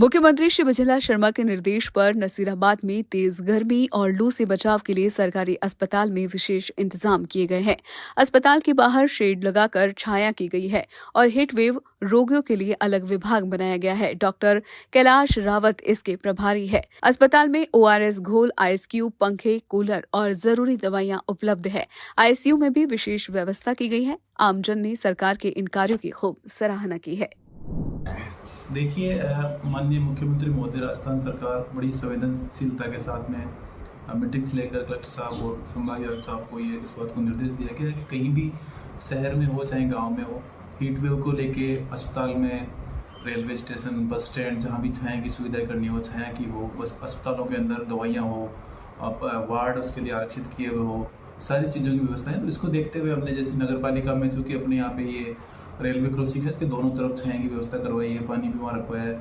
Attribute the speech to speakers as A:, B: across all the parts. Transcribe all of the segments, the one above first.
A: मुख्यमंत्री श्री विजयलाल शर्मा के निर्देश पर नसीराबाद में तेज गर्मी और लू से बचाव के लिए सरकारी अस्पताल में विशेष इंतजाम किए गए हैं। अस्पताल के बाहर शेड लगाकर छाया की गई है और हीट वेव रोगियों के लिए अलग विभाग बनाया गया है। डॉक्टर कैलाश रावत इसके प्रभारी है। अस्पताल में ORS घोल, आइस क्यूब, पंखे, कूलर और जरूरी दवाइयां उपलब्ध है। ICU में भी विशेष व्यवस्था की गई है। आमजन ने सरकार के इन कार्यों की खूब सराहना की है।
B: देखिए, माननीय मुख्यमंत्री महोदय राजस्थान सरकार बड़ी संवेदनशीलता के साथ में मीटिंग्स लेकर कलेक्टर साहब और संभाग आयुक्त साहब को ये इस बात को निर्देश दिया गया है कि कहीं भी शहर में हो चाहे गांव में हो, हीट वेव को लेके अस्पताल में, रेलवे स्टेशन, बस स्टैंड, जहाँ भी छाया की सुविधा करनी हो छाया की हो, बस अस्पतालों के अंदर दवाइयाँ हो, वार्ड उसके लिए आरक्षित किए हुए हो, सारी चीज़ों की व्यवस्था है। तो इसको देखते हुए हमने जैसे नगर पालिका में चूँकि अपने यहाँ पे ये रेलवे क्रॉसिंग है, इसके दोनों तरफ छाया की व्यवस्था करवाई है, पानी भी वहाँ रखवाया है,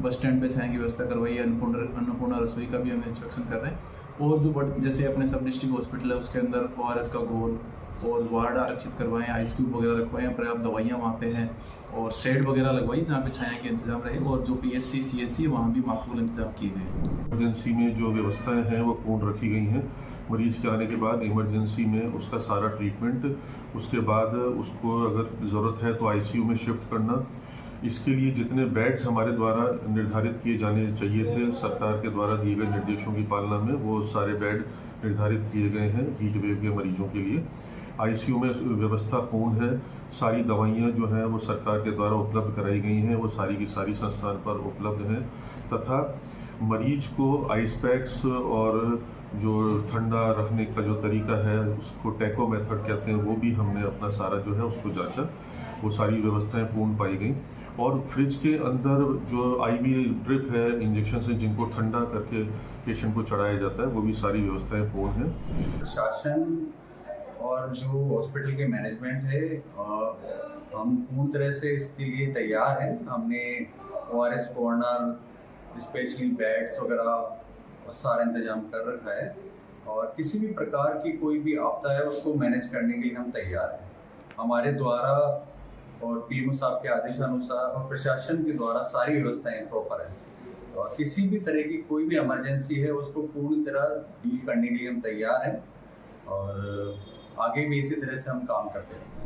B: बस स्टैंड पे छाया की व्यवस्था करवाई है, अन्नपूर्णा रसोई का भी हम इंस्पेक्शन कर रहे हैं। और जो जैसे अपने सब डिस्ट्रिक्ट हॉस्पिटल है उसके अंदर ORS का घोल और वार्ड आरक्षित करवाएं, आइस क्यूब वगैरह रखवाएं, पर्याप्त दवाइयाँ वहाँ पे हैं और शेड वगैरह लगवाई जहाँ पे छाया के इंतजाम रहे, और जो PSC CSC वहाँ भी माकूल इंतजाम किए गए।
C: इमरजेंसी में जो व्यवस्थाएं हैं वो पूर्ण रखी गई हैं। मरीज के आने के बाद इमरजेंसी में उसका सारा ट्रीटमेंट, उसके बाद उसको अगर ज़रूरत है तो ICU में शिफ्ट करना, इसके लिए जितने बेड्स हमारे द्वारा निर्धारित किए जाने चाहिए थे सरकार के द्वारा दिए गए निर्देशों की पालना में, वो सारे बेड निर्धारित किए गए हैं हीट वेव के मरीजों के लिए। ICU में व्यवस्था पूर्ण है। सारी दवाइयाँ जो हैं वो सरकार के द्वारा उपलब्ध कराई गई हैं, वो सारी की सारी संस्थान पर उपलब्ध हैं, तथा मरीज को आइस पैक्स और जो ठंडा रखने का जो तरीका है उसको टैको मेथड कहते हैं, वो भी हमने अपना सारा जो है उसको जांचा, वो सारी व्यवस्थाएं पूर्ण पाई गई। और फ्रिज के अंदर जो IV ड्रिप है, इंजेक्शन से जिनको ठंडा करके पेशेंट को चढ़ाया जाता है, वो भी सारी व्यवस्थाएं पूर्ण हैं।
D: प्रशासन और जो हॉस्पिटल के मैनेजमेंट है, हम पूर्ण तरह से इसके लिए तैयार हैं। हमने ORS कॉर्नर, स्पेशली बेड्स वगैरह सारा इंतजाम कर रखा है, और किसी भी प्रकार की कोई भी आपदा है उसको मैनेज करने के लिए हम तैयार हैं। हमारे द्वारा और PMO साहब के आदेशानुसार और प्रशासन के द्वारा सारी व्यवस्थाएं प्रॉपर हैं, और किसी भी तरह की कोई भी इमरजेंसी है उसको पूर्ण तरह डील करने के लिए हम तैयार हैं, और आगे भी इसी तरह से हम काम करते हैं।